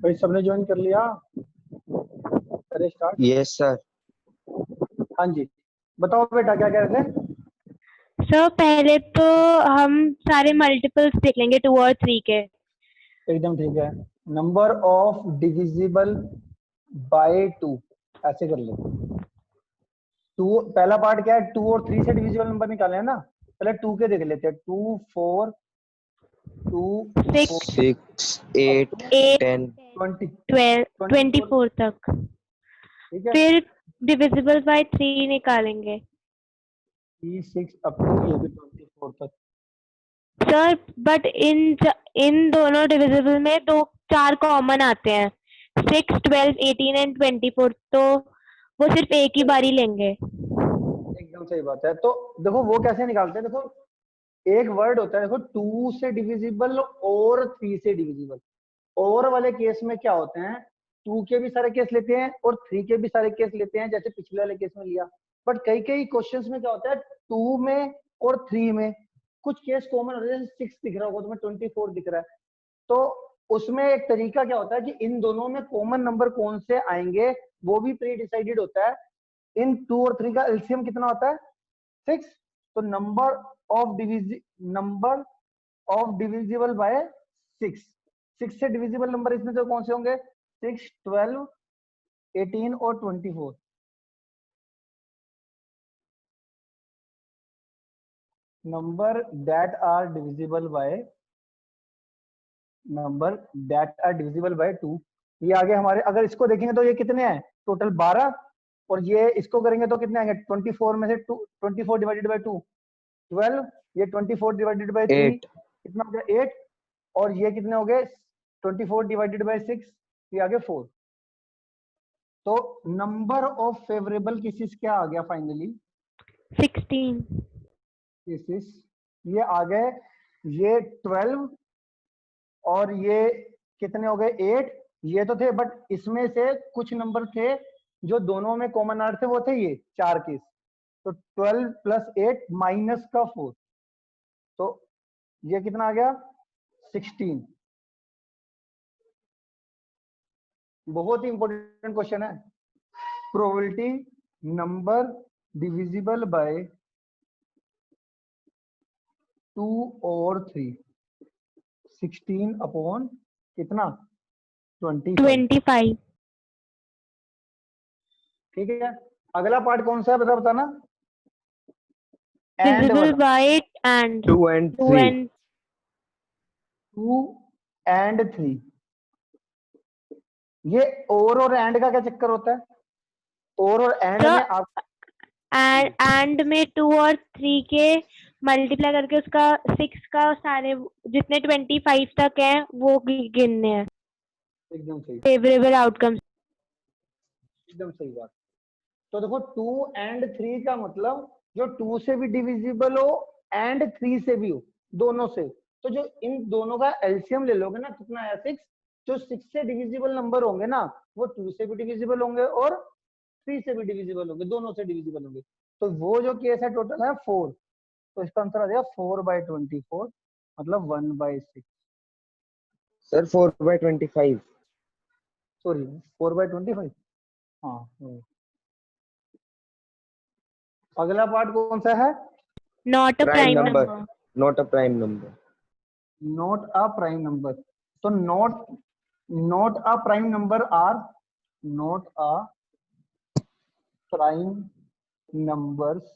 भाई सबने ज्वाइन कर लिया? अरे स्टार्ट। Yes sir. हाँ जी, बताओ बेटा क्या कह रहे थे? सर पहले तो हम सारे मल्टीपल्स देख लेंगे 2 और 3 के। एकदम ठीक है। नंबर ऑफ डिविजिबल बाय 2, ऐसे कर लेते हैं। टू, पहला पार्ट क्या है? 2 और 3 से डिविजिबल नंबर निकाले हैं ना। पहले 2 के देख लेते हैं। 2 4 2 6 4 6 8 8 10 20 12 24। 24 तक। ठीक है। फिर डिविजिबल बाय 3 निकालेंगे। 3 6 अप टू ये भी 24 तक। सर बट इन दोनों डिविजिबल में 4 कॉमन आते हैं, 6 12 18 एंड 24, तो वो सिर्फ एक ही बारी लेंगे। एकदम सही बात है। तो देखो वो कैसे निकालते हैं। देखो एक वर्ड होता है, देखो 2 से डिविजिबल और 3 से डिविजिबल। और वाले केस में क्या होते हैं, 2 के भी सारे केस लेते हैं और 3 के भी सारे केस लेते हैं, जैसे पिछले वाले केस में लिया। बट कई कई क्वेश्चंस में क्या होता है, 2 में और 3 में कुछ केस कॉमन होते हैं। जैसे 6 दिख रहा होगा तुम्हें, 24 दिख रहा है, तो उसमें एक तरीका क्या होता है कि इन दोनों में कॉमन नंबर कौन से आएंगे वो भी प्री डिसाइडेड होता है। इन 2 और 3 का एलसीएम कितना होता है? 6। तो नंबर ऑफ डिविजिबल बाय 6, 6 से डिविजिबल नंबर इसमें से कौन से होंगे? 6 12 18 और 24। Number that are divisible by 2, ये आगे हमारे। अगर इसको देखेंगे तो ये कितने हैं टोटल? 12। और ये इसको करेंगे तो कितने आएंगे? 24 में से 24 डिवाइडेड बाय 2 12। ये 24 डिवाइडेड बाय 3 8 कितना हो गया? 8। और ये कितने हो गए? 24 डिवाइडेड बाय 6, ये आ गया 4। तो नंबर ऑफ फेवरेबल केसेस क्या आ गया फाइनली? 16। केसेस ये आ गए। ये 12 और ये कितने हो गए? 8। ये तो थे, बट इसमें से कुछ नंबर थे जो दोनों में कॉमन आ रहे थे, वो थे ये 4 केस। तो 12 प्लस 8 माइनस का 4, तो ये कितना आ गया? 16। बहुत ही इंपॉर्टेंट क्वेश्चन है। प्रोबेबिलिटी नंबर डिविजिबल बाय 2 और 3, 16 अपॉन कितना? 25। ठीक है। अगला पार्ट कौन सा है बताना? एंड डिविजिबल वाला। By and 2 and 2 3 and 2 and 3। ये और एंड का क्या चक्कर होता है? और एंड में आप एंड में 2 और 3 के मल्टीप्लाई करके उसका 6 का सारे जितने 25 तक है वो गिनने हैं एकदम सही, फेवरेबल आउटकम्स। एकदम सही बात। तो देखो 2 एंड 3 का मतलब जो 2 से भी डिविजिबल हो एंड 3 से भी हो, दोनों से। तो जो इन दोनों का एलसीएम ले लोगे ना, कितना आया? 6। जो 6 से डिविजिबल नंबर होंगे ना, वो 2 से भी डिविजिबल होंगे और 3 से भी डिविजिबल होंगे, दोनों से डिविजिबल होंगे। तो वो जो केस है टोटल है 4। तो इसका आंसर आ जाएगा 4/24, मतलब 1/6। Sir 4/25 sorry, 4/25। हाँ। अगला पार्ट कौन सा है? Not a prime prime number, number. Not a prime number. Not a prime number. तो not a prime number are, not a prime numbers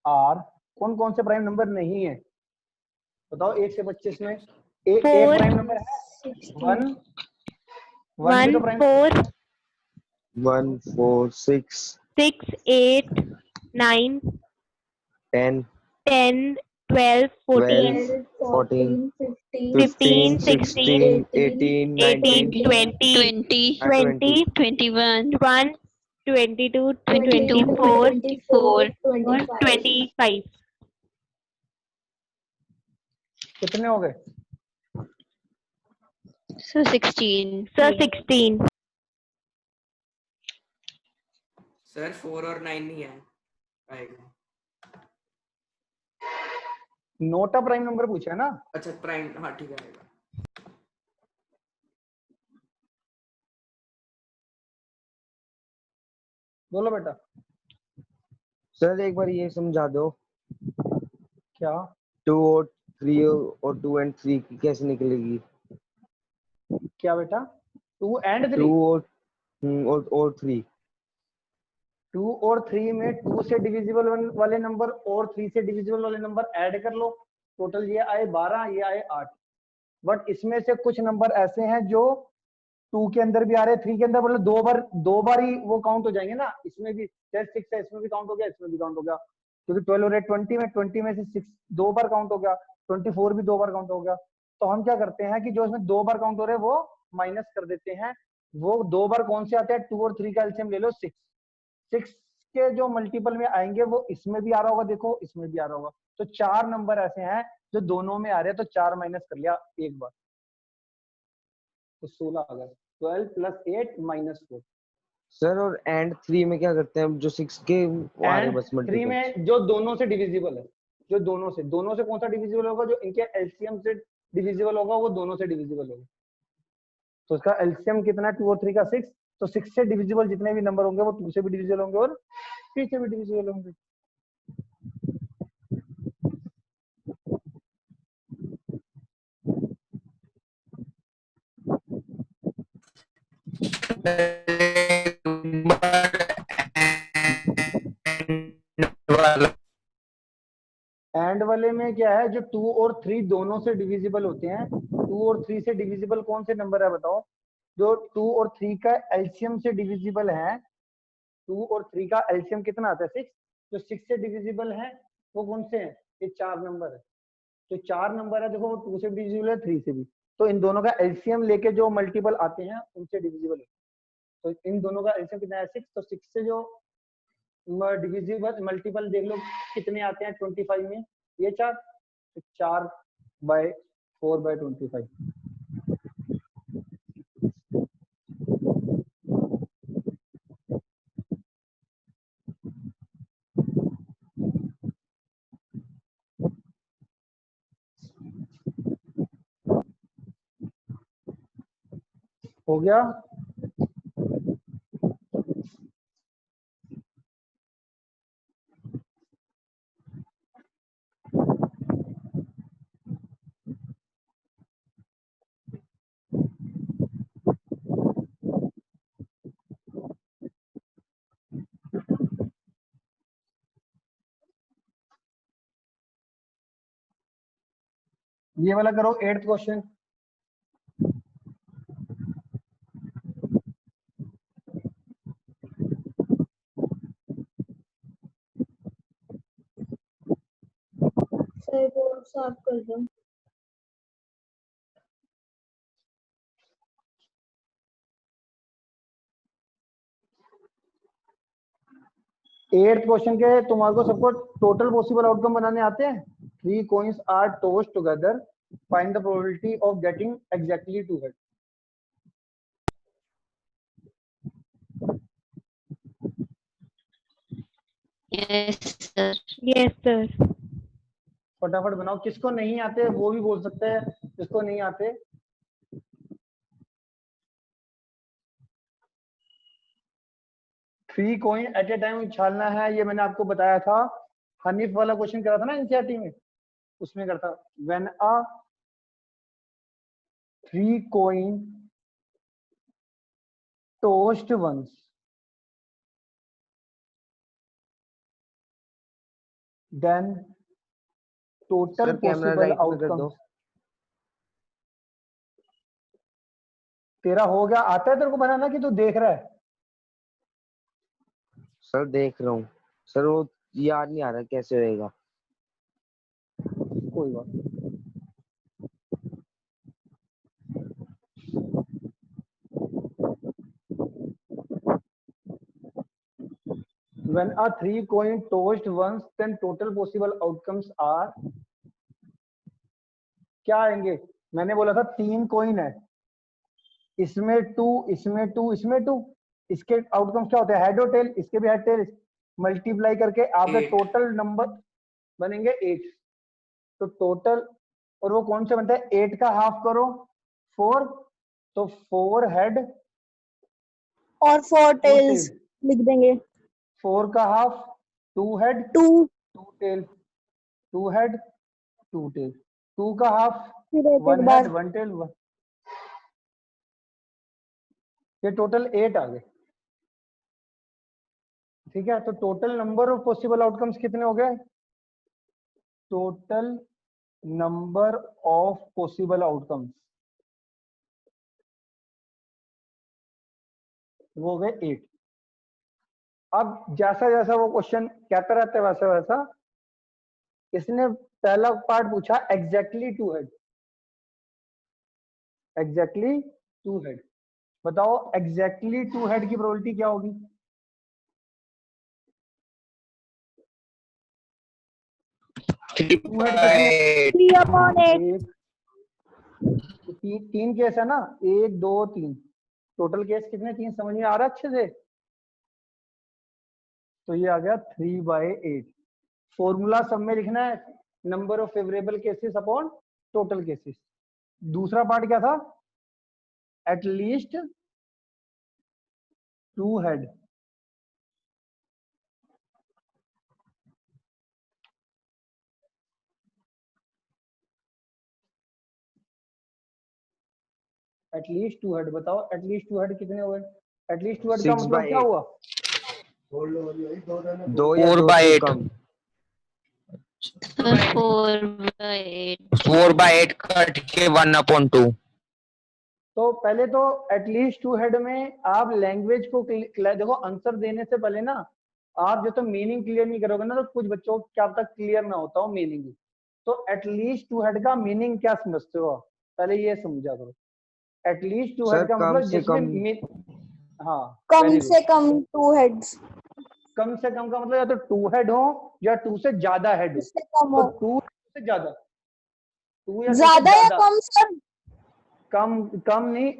are. कौन कौन से प्राइम नंबर नहीं है बताओ? 1 से 25 में एक 4 प्राइम नंबर है। 1 1 भी 1 तो प्राइम। 4 1 4 6 6 8 9 10 10 12 14 12 14 15 15 16 16 18 18 19 20 20 20 21 22 24 और 25। कितने हो गए? सर 16। सर 4 और 9 नहीं है आएगा। नॉट अ प्राइम नंबर पूछा है ना। अच्छा प्राइम, हाँ ठीक है आएगा। बोलो बेटा। सर एक बार ये समझा दो, क्या 2 और 3 और 2 एंड 3 की कैसे निकलेगी? क्या बेटा? 2 एंड 3? 2 और 3। 2 और 3 में 2 से डिविजिबल वाले नंबर और 3 से डिविजिबल वाले नंबर ऐड कर लो, टोटल ये आए 12, ये आए 8। बट इसमें से कुछ नंबर ऐसे हैं जो 2 के अंदर भी आ रहे हैं, 3 के अंदर, मतलब दो बार ही वो काउंट हो जाएंगे ना। इसमें भी 6 है, इसमें भी काउंट हो गया, इसमें भी काउंट हो गया, क्योंकि 12 और 8 20 में से 6 2 बार काउंट हो गया, 24 भी 2 बार काउंट हो गया। तो हम क्या करते हैं कि जो इसमें 2 बार काउंट हो रहे हैं वो माइनस कर देते हैं। वो 2 बार कौन से आते हैं? 2 और 3 का एलसीएम ले लो 6। 6 के जो मल्टीपल में आएंगे वो इसमें भी आ रहा होगा, देखो इसमें भी आ रहा होगा। तो 4 नंबर ऐसे हैं जो दोनों में आ रहे हैं, तो 4 माइनस कर लिया एक बार, तो 16 आ गया। 12 प्लस 8 माइनस 4। सर और एंड 3 में क्या करते हैं? जो 6 के वो आ रहे हैं बस एंड 3 मल्टीपल। में जो दोनों से डिविजिबल है, जो दोनों से कौन सा डिविजिबल होगा? जो इनके एलसीएम से डिविजिबल होगा वो दोनों से डिविजिबल होगा। तो इसका एलसीएम कितना है? 2 और 3 का 6। तो 6 से डिविजिबल जितने भी नंबर होंगे वो 2 से भी डिविजिबल होंगे और 3 से भी डिविजिबल होंगे। एंड वाले में क्या है? जो 2 और 3 दोनों से डिविजिबल होते हैं। 2 और 3 से डिविजिबल कौन से नंबर है बताओ? जो 2 और 3 का एलसीएम से डिविजिबल है। 2 और 3 का एलसीएम कितना आता है? 6। जो 6 से डिविजिबल है वो कौन से हैं? ये 4 नंबर है। जो 4 नंबर है देखो, वो 2 से डिविजिबल है, 3 से भी। तो इन दोनों का एलसीएम लेके जो मल्टीपल आते हैं उनसे डिविजिबल है। तो इन दोनों का एलसीएम कितना है? 6। तो 6 से जो डिविजिबल मल्टीपल देख लो कितने आते हैं 25 में, ये 4। तो 4/4/25। हो गया? ये वाला करो 8th क्वेश्चन। सर बोर्ड साफ कर दो। 8th क्वेश्चन के तुम्हारे को सबको टोटल पॉसिबल आउटकम बनाने आते हैं? 3 coins are tossed together, find the probability of getting exactly 2 heads। Yes sir. फटाफट बनाओ। किसको नहीं आते वो भी बोल सकते हैं, किसको नहीं आते। Three coin at a time उछालना है, ये मैंने आपको बताया था। हनीफ वाला क्वेश्चन करा था ना एनसीईआरटी में, उसमें करता। When a 3 coin tossed once, then total sir camera possible right में कर दो। outcomes। तेरा हो गया? आता है तेरे को बनाना कि तू देख रहा है? सर देख रहा हूँ सर, वो याद नहीं आ रहा कैसे रहेगा। कोई बात नहीं। When a 3 coin tossed once, then total possible outcomes are, क्या आएंगे? मैंने बोला था 3 कॉइन है, इसमें 2, इसमें 2, इसमें 2। इसके आउटकम्स क्या होते हैं? हेड और टेल। इसके भी हेड टेल मल्टीप्लाई करके आपके 8। टोटल नंबर बनेंगे 8। तो टोटल, और वो कौन से बनता है? 8 का हाफ करो 4, तो 4 हेड और 4 और टेल्स टेल। लिख देंगे। 4 का half, 2 head 2 2 tail, 2 head 2 tail, 2 का हाफ, फिर 1 एक बार हेड 1 टेल 1। ये टोटल 8 आ गए। ठीक है, तो total number of possible outcomes कितने हो गए? Total number of possible outcomes वो हो गए 8। अब जैसा जैसा वो क्वेश्चन कहता रहता है वैसा वैसा इसने पहला पार्ट पूछा एग्जैक्टली 2 हेड, एग्जैक्टली 2 हेड। बताओ एग्जैक्टली 2 हेड की प्रोबेबिलिटी क्या होगी? टू हेड कितने? 3/8 तीन केस है ना, 1 2 3, टोटल केस कितने? 3। समझ में आ रहा है अच्छे से? तो ये आ गया 3/8। फॉर्मूला सब में लिखना है, number of favourable cases upon total cases. दूसरा पार्ट क्या था? At least 2 head. At least 2 head. बताओ एटलीस्ट 2 हेड कितने हुए? एटलीस्ट 2 हेड का 6 मतलब by क्या 8। हुआ? 2 या 2 से कम। 4/8 कट के 1/2। तो पहले तो एटलीस्ट 2 हेड में आप लैंग्वेज को देखो, आंसर देने से पहले ना आप जो तो मीनिंग क्लियर नहीं करोगे ना, तो कुछ बच्चों को क्या तक क्लियर ना होता हो मीनिंग। तो एटलीस्ट 2 हेड का मीनिंग क्या समझते हो? पहले ये समझा करो। एटलीस्ट 2 सर हेड का कम मतलब से जिसमें कम। हाँ कम very से good। कम 2 हेड्स, कम से कम का मतलब या तो 2 हेड हो या 2 से ज्यादा हेड हो। उससे कम तो हो। 2 से ज्यादा, 2 या 2 से ज्यादा या ज्यादा। कम सर? कम कम नहीं,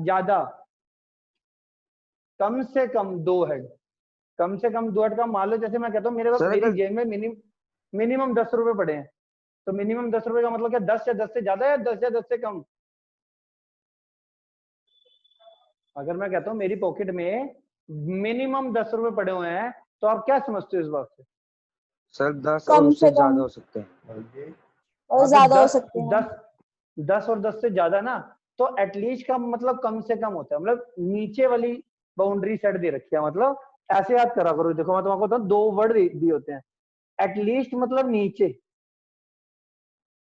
ज्यादा। कम से कम 2 हेड। कम से कम 2 हेड का मान लो, जैसे मैं कहता हूँ मेरे सर मेरी अगर जेब में मिनिमम 10 रुपए पड़े हैं, तो मिनिमम 10 रुपए का मतलब क्या? 10 या 10 से ज्यादा या 10 या 10 से कम? अगर मैं कहता हूँ मेरी पॉकेट में मिनिमम 10 रुपए पड़े हुए हैं, तो आप क्या समझते हो इस बात से? सर 10 और कम उससे से ज्यादा कम हो सकते हैं। और हाँ, तो ज्यादा हो 10 सकते हैं। 10 10 और 10 से ज्यादा ना, तो एटलीस्ट का मतलब कम से कम होता है, मतलब नीचे वाली बाउंड्री सेट दे रखी है। मतलब ऐसे याद करा करो। देखो मैं तुमको बताऊं, 2 वर्ड दिए होते हैं। एटलीस्ट मतलब नीचे,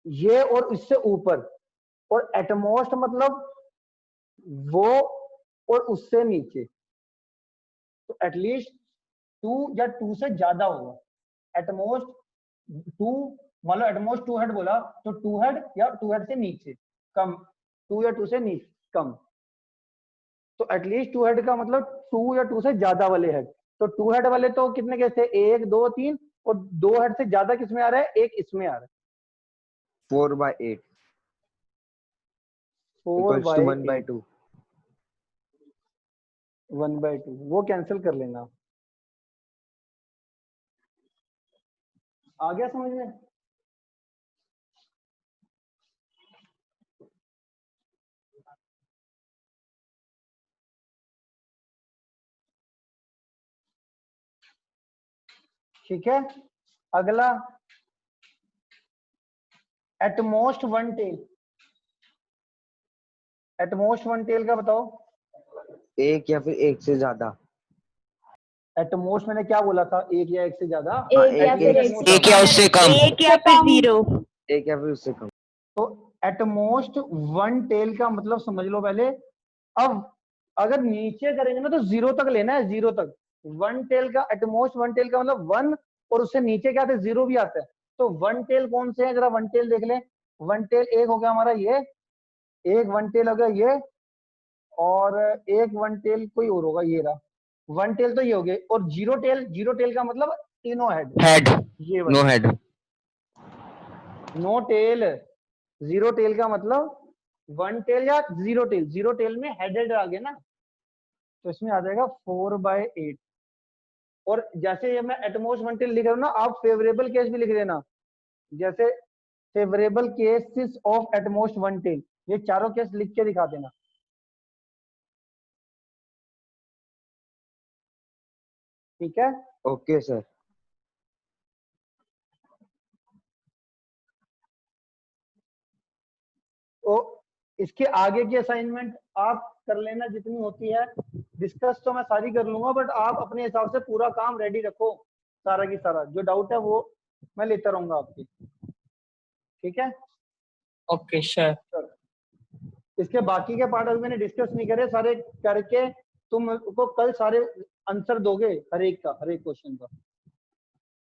ये और इससे ऊपर, और एटमोस्ट मतलब वो और उससे नीचे। तो एटलीस्ट 2 या 2 से ज्यादा होगा। एटमोस्ट 2, मान लो एटमोस्ट 2 हेड बोला, तो 2 हेड या 2 हेड से नीचे कम, 2 या 2 से नीचे कम। तो एटलीस्ट 2 हेड का मतलब 2 या 2 से ज्यादा वाले हेड। तो 2 हेड वाले तो कितने कैसे? 1 2 3, और 2 हेड से ज्यादा किसमें आ रहा है? एक इसमें आ रहा है। 4/8 4 इक्वल्स बाई टू 1/2। 1/2 वो कैंसिल कर लेना। आ गया समझ में? ठीक है, अगला एटमोस्ट 1 टेल। एटमोस्ट 1 टेल का बताओ। एक या फिर एक से ज्यादा। एटमोस्ट मैंने क्या बोला था? 1 या 1 से ज्यादा। हाँ, एक या एक फिर एक एक से से एक कम। या कम। उससे कम। एक या फिर 0। एक या फिर उससे कम। तो एटमोस्ट 1 टेल का मतलब समझ लो पहले। अब अगर नीचे करेंगे ना तो 0 तक लेना है, 0 तक। 1 टेल का, एटमोस्ट 1 टेल का मतलब 1, और उससे नीचे क्या आता है? 0 भी आता है। तो 1 टेल कौन से है? जरा 1 टेल देख लें। 1 टेल एक हो गया हमारा ये, एक 1 टेल हो गया ये, और एक 1 टेल कोई और होगा, ये रहा। 1 टेल तो ये हो गए, और 0 टेल, 0 टेल का मतलब तीनों हेड, हेड, ये नो वाले। हेड। नो टेल, 0 टेल का मतलब 1 टेल या 0 टेल। 0 टेल में हेडेड आ गया ना, तो इसमें आ जाएगा 4/8। और जैसे ये मैं एटमोस्ट 1 टेल लिख रहा हूँ ना, आप फेवरेबल केस भी लिख देना। जैसे favourable cases of at most 1 tail, ये चारों केस लिख के दिखा देना। ठीक है। Okay sir. तो इसके आगे की असाइनमेंट आप कर लेना जितनी होती है, डिस्कस तो मैं सारी कर लूंगा, बट आप अपने हिसाब से पूरा काम रेडी रखो, सारा की सारा जो डाउट है वो मैं लेता रहूंगा आपकी, ठीक है? Okay sure. इसके बाकी के पार्ट अभी मैंने डिस्कस नहीं करे, सारे करके तुम को कल सारे आंसर दोगे हर एक क्वेश्चन का।